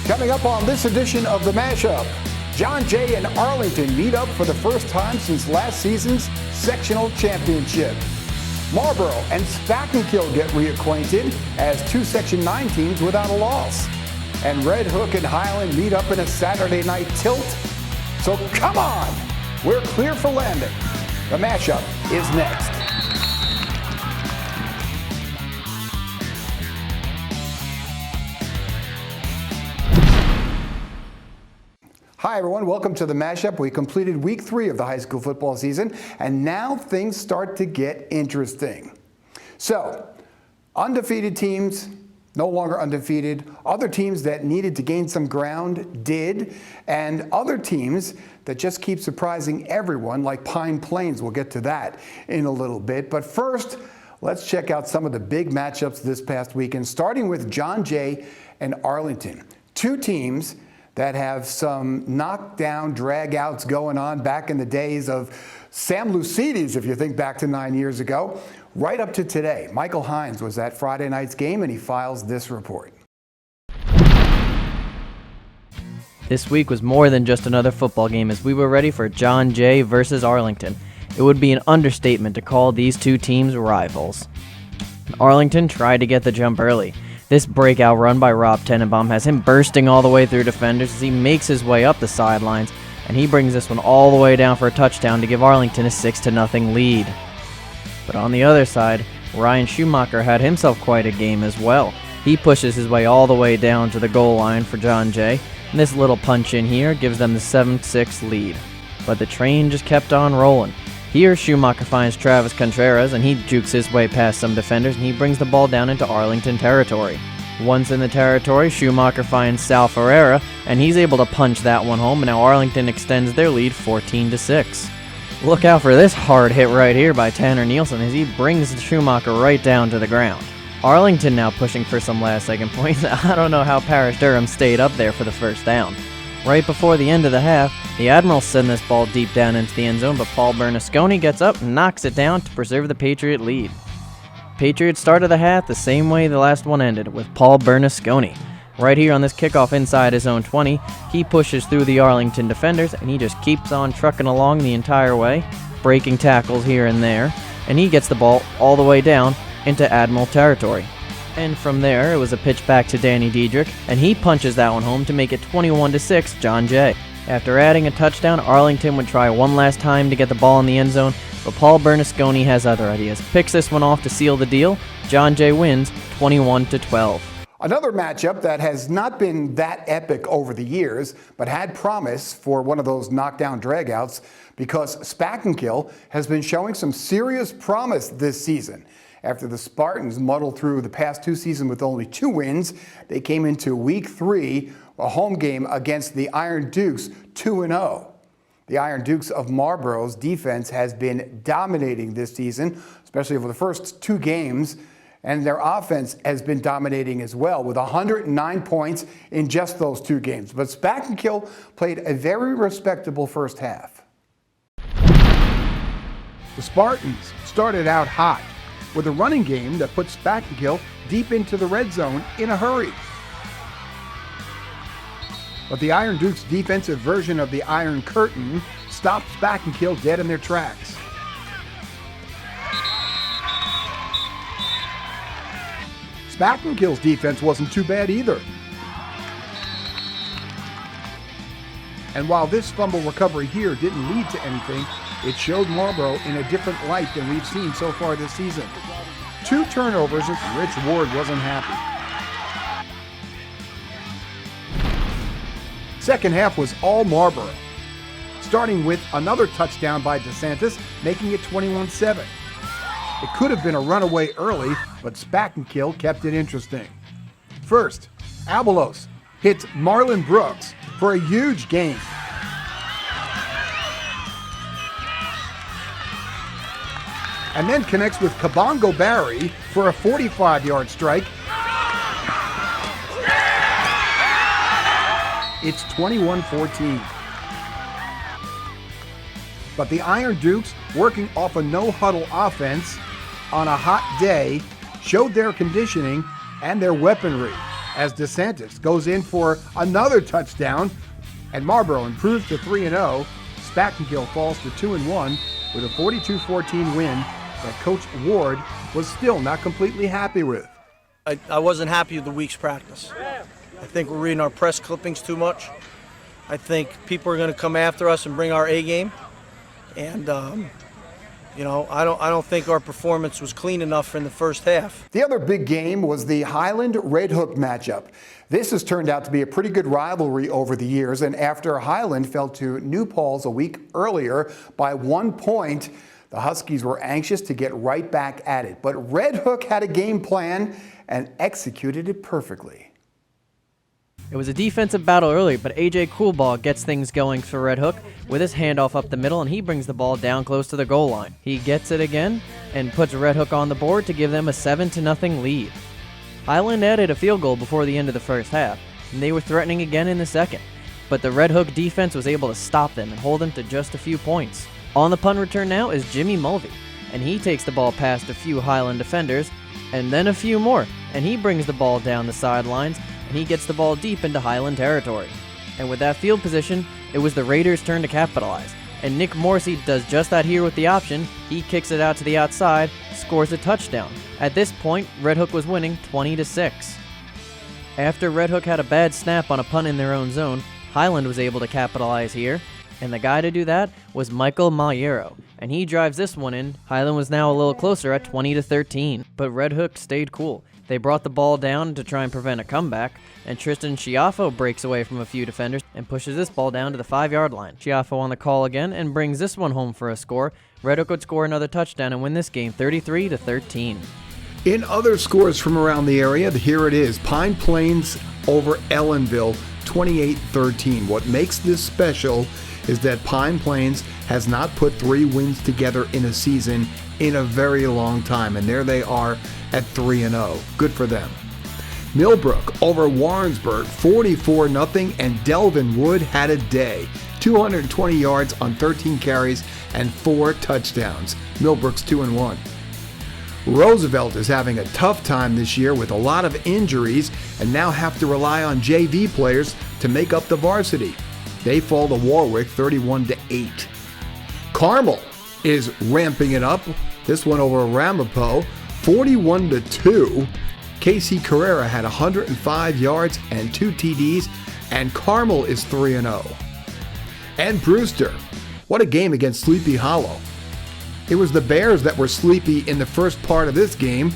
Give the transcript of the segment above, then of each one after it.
Coming up on this edition of the MashUp, John Jay and Arlington meet up for the first time since last season's sectional championship. Marlboro and Spackenkill get reacquainted as two Section 9 teams without a loss. And Red Hook and Highland meet up in a Saturday night tilt. So come on, we're clear for landing. The MashUp is next. Hi everyone, welcome to the MashUp. We completed week 3 of the high school football season, and now things start to get interesting. So, undefeated teams, no longer undefeated. Other teams that needed to gain some ground did, and other teams that just keep surprising everyone, like Pine Plains. We'll get to that in a little bit. But first, let's check out some of the big matchups this past weekend, starting with John Jay and Arlington. Two teams that have some knockdown drag-outs going on back in the days of Sam Lucides, if you think back to 9 years ago, right up to today. Michael Hines was at Friday night's game, and he files this report. This week was more than just another football game as we were ready for John Jay versus Arlington. It would be an understatement to call these two teams rivals. Arlington tried to get the jump early. This breakout run by Rob Tenenbaum has him bursting all the way through defenders as he makes his way up the sidelines, and he brings this one all the way down for a touchdown to give Arlington a 6-0 lead. But on the other side, Ryan Schumacher had himself quite a game as well. He pushes his way all the way down to the goal line for John Jay, and this little punch in here gives them the 7-6 lead. But the train just kept on rolling. Here, Schumacher finds Travis Contreras, and he jukes his way past some defenders, and he brings the ball down into Arlington territory. Once in the territory, Schumacher finds Sal Ferreira, and he's able to punch that one home, and now Arlington extends their lead 14-6. Look out for this hard hit right here by Tanner Nielsen as he brings Schumacher right down to the ground. Arlington now pushing for some last-second points. I don't know how Parrish Durham stayed up there for the first down. Right before the end of the half, the Admirals send this ball deep down into the end zone, but Paul Bernasconi gets up and knocks it down to preserve the Patriot lead. Patriots started the half the same way the last one ended, with Paul Bernasconi. Right here on this kickoff inside his own 20, he pushes through the Arlington defenders, and he just keeps on trucking along the entire way, breaking tackles here and there, and he gets the ball all the way down into Admiral territory. And from there, it was a pitch back to Danny Diedrich, and he punches that one home to make it 21-6 John Jay. After adding a touchdown, Arlington would try one last time to get the ball in the end zone, but Paul Bernasconi has other ideas. Picks this one off to seal the deal. John Jay wins 21-12. Another matchup that has not been that epic over the years, but had promise for one of those knockdown dragouts because Spackenkill has been showing some serious promise this season. After the Spartans muddled through the past 2 seasons with only 2 wins, they came into week 3, a home game against the Iron Dukes, 2-0. The Iron Dukes of Marlboro's defense has been dominating this season, especially over the first 2 games, and their offense has been dominating as well, with 109 points in just those 2 games. But Spackenkill played a very respectable first half. The Spartans started out hot with a running game that put Spackenkill deep into the red zone in a hurry. But the Iron Dukes' defensive version of the Iron Curtain stopped Spackenkill dead in their tracks. Spackenkill's defense wasn't too bad either. And while this fumble recovery here didn't lead to anything, it showed Marlboro in a different light than we've seen so far this season. 2 turnovers, and Rich Ward wasn't happy. Second half was all Marlboro, starting with another touchdown by DeSantis, making it 21-7. It could have been a runaway early, but Spackenkill kept it interesting. First, Abelos hits Marlon Brooks for a huge gain. And then connects with Kabongo Barry for a 45-yard strike. It's 21-14. But the Iron Dukes, working off a no-huddle offense on a hot day, showed their conditioning and their weaponry as DeSantis goes in for another touchdown, and Marlboro improves to 3-0. Spackenkill falls to 2-1 with a 42-14 win that Coach Ward was still not completely happy with. I wasn't happy with the week's practice. I think we're reading our press clippings too much. I think people are going to come after us and bring our A game, and I don't think our performance was clean enough in the first half. The other big game was the Highland Red Hook matchup. This has turned out to be a pretty good rivalry over the years, and after Highland fell to New Paltz a week earlier by 1 point, the Huskies were anxious to get right back at it. But Red Hook had a game plan and executed it perfectly. It was a defensive battle early, but A.J. Coolball gets things going for Red Hook with his handoff up the middle, and he brings the ball down close to the goal line. He gets it again and puts Red Hook on the board to give them a 7-0 lead. Highland added a field goal before the end of the first half, and they were threatening again in the second, but the Red Hook defense was able to stop them and hold them to just a few points. On the punt return now is Jimmy Mulvey, and he takes the ball past a few Highland defenders, and then a few more, and he brings the ball down the sidelines, and he gets the ball deep into Highland territory. And with that field position, it was the Raiders' turn to capitalize. And Nick Morrissey does just that here with the option. He kicks it out to the outside, scores a touchdown. At this point, Red Hook was winning 20-6. After Red Hook had a bad snap on a punt in their own zone, Highland was able to capitalize here. And the guy to do that was Michael Maliero. And he drives this one in. Highland was now a little closer at 20-13. But Red Hook stayed cool. They brought the ball down to try and prevent a comeback, and Tristan Schiaffo breaks away from a few defenders and pushes this ball down to the 5-yard line. Schiaffo on the call again and brings this one home for a score. Red Hook would score another touchdown and win this game 33-13. In other scores from around the area, here it is. Pine Plains over Ellenville, 28-13. What makes this special is that Pine Plains has not put 3 wins together in a season in a very long time, and there they are at 3-0. Good for them. Millbrook over Warrensburg, 44-0, and Delvin Wood had a day. 220 yards on 13 carries and 4 touchdowns. Millbrook's 2-1. Roosevelt is having a tough time this year with a lot of injuries and now have to rely on JV players to make up the varsity. They fall to Warwick 31-8. Carmel is ramping it up. This one over Ramapo, 41-2. Casey Carrera had 105 yards and 2 TDs, and Carmel is 3-0. And Brewster, what a game against Sleepy Hollow. It was the Bears that were sleepy in the first part of this game,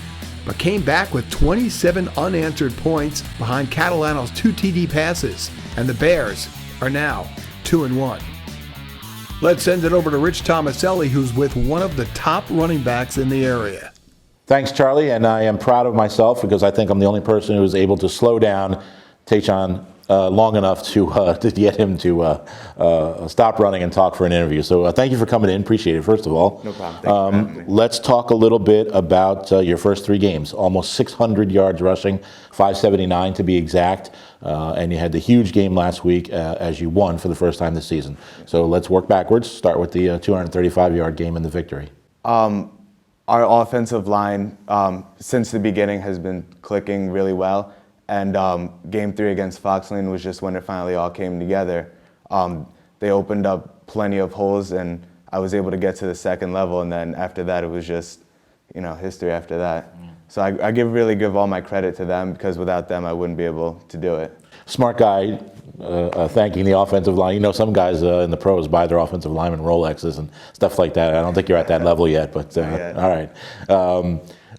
but came back with 27 unanswered points behind Catalano's 2 TD passes, and the Bears are now 2-1. Let's send it over to Rich Tomaselli, who's with one of the top running backs in the area. Thanks, Charlie, and I am proud of myself because I think I'm the only person who was able to slow down Tayshon long enough to get him to stop running and talk for an interview. So thank you for coming in. Appreciate it, first of all. No problem. Thank you for having me. Let's talk a little bit about your first 3 games. Almost 600 yards rushing, 579 to be exact. And you had the huge game last week as you won for the first time this season. So let's work backwards. Start with the 235-yard game and the victory. Our offensive line, since the beginning, has been clicking really well. And Game 3 against Foxlane was just when it finally all came together. They opened up plenty of holes, and I was able to get to the second level. And then after that, it was just, history after that. So I really give all my credit to them because without them, I wouldn't be able to do it. Smart guy, thanking the offensive line. Some guys in the pros buy their offensive linemen Rolexes and stuff like that. I don't think you're at that level yet, but all right.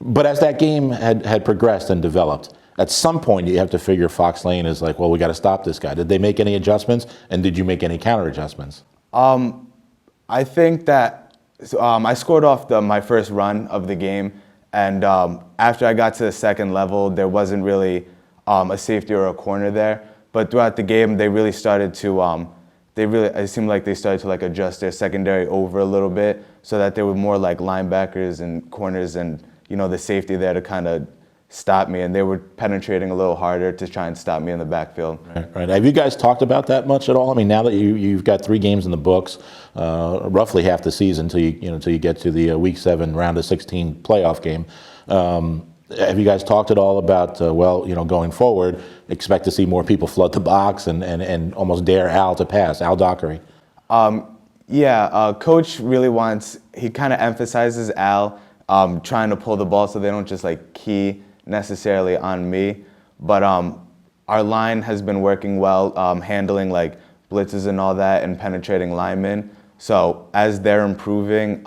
But as that game had progressed and developed, at some point you have to figure Fox Lane is like, well, we got to stop this guy. Did they make any adjustments, and did you make any counter adjustments? I think that I scored off my first run of the game, and after I got to the second level, there wasn't really a safety or a corner there. But throughout the game, they really started to, it seemed like they started to adjust their secondary over a little bit so that there were more linebackers and corners and, the safety there to kind of stop me. And they were penetrating a little harder to try and stop me in the backfield. Right. Have you guys talked about that much at all? I mean, now that you've got 3 games in the books, roughly half the season till you get to the Week 7 round of 16 playoff game. Have you guys talked at all about, going forward, expect to see more people flood the box and almost dare Al to pass, Al Dockery? Coach really he kind of emphasizes Al trying to pull the ball so they don't just key necessarily on me. But our line has been working well, handling blitzes and all that and penetrating linemen. So as they're improving,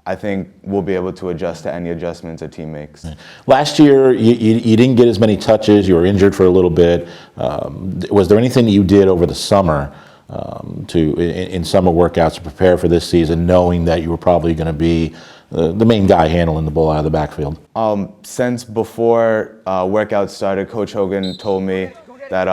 I think we'll be able to adjust to any adjustments a team makes. Last year, you didn't get as many touches. You were injured for a little bit. Was there anything that you did over the summer in summer workouts to prepare for this season, knowing that you were probably going to be the main guy handling the ball out of the backfield? Since before workouts started, Coach Hogan told me that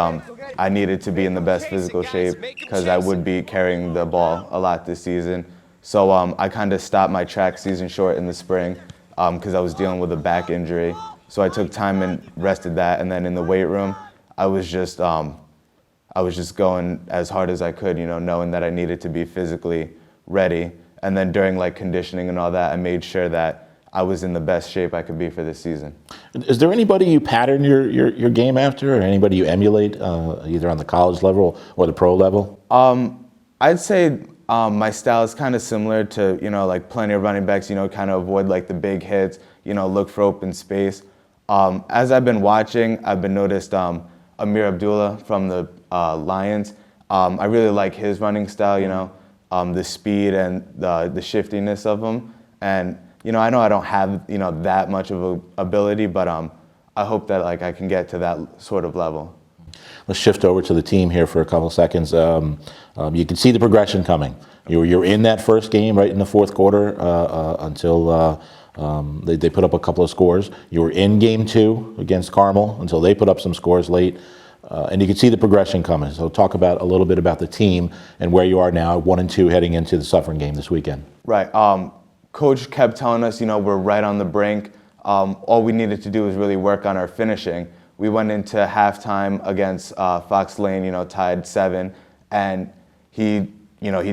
I needed to be in the best physical shape because I would be carrying the ball a lot this season. So I kind of stopped my track season short in the spring because I was dealing with a back injury. So I took time and rested that, and then in the weight room, I was just going as hard as I could, knowing that I needed to be physically ready. And then during conditioning and all that, I made sure that I was in the best shape I could be for this season. Is there anybody you pattern your game after, or anybody you emulate, either on the college level or the pro level? I'd say my style is kind of similar to, plenty of running backs, kind of avoid the big hits, look for open space. As I've been watching, I've been noticed Amir Abdullah from the Lions. I really like his running style, the speed and the shiftiness of him. And, I know I don't have, that much of a ability, but I hope that I can get to that sort of level. Let's shift over to the team here for a couple of seconds. You can see the progression coming. You're in that first game right in the fourth quarter until they put up a couple of scores. You were in game 2 against Carmel until they put up some scores late. And you can see the progression coming. So talk a little bit about the team and where you are now, 1-2 heading into the Suffern game this weekend. Right. Coach kept telling us, we're right on the brink. All we needed to do was really work on our finishing. We went into halftime against Fox Lane, tied 7, and he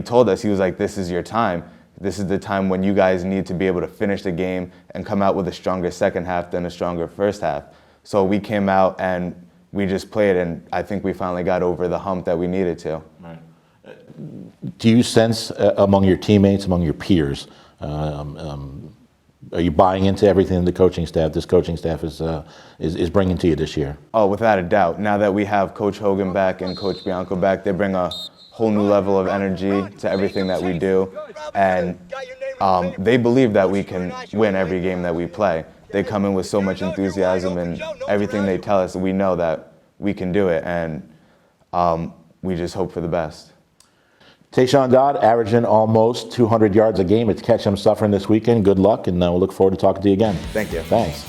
told us, he was like, this is your time. This is the time when you guys need to be able to finish the game and come out with a stronger second half than a stronger first half. So we came out and we just played, and I think we finally got over the hump that we needed to. Right. Do you sense among your teammates, among your peers, are you buying into everything this coaching staff is bringing to you this year? Oh, without a doubt. Now that we have Coach Hogan back and Coach Bianco back, they bring a whole new level of energy to everything that we do. And they believe that we can win every game that we play. They come in with so much enthusiasm, and everything they tell us, we know that we can do it. And we just hope for the best. Tayshawn Dodd, averaging almost 200 yards a game at Ketchum Suffern this weekend. Good luck, and we'll look forward to talking to you again. Thank you. Thanks.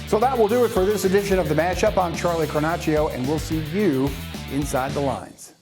So that will do it for this edition of The Mashup. I'm Charlie Carnaccio, and we'll see you inside the lines.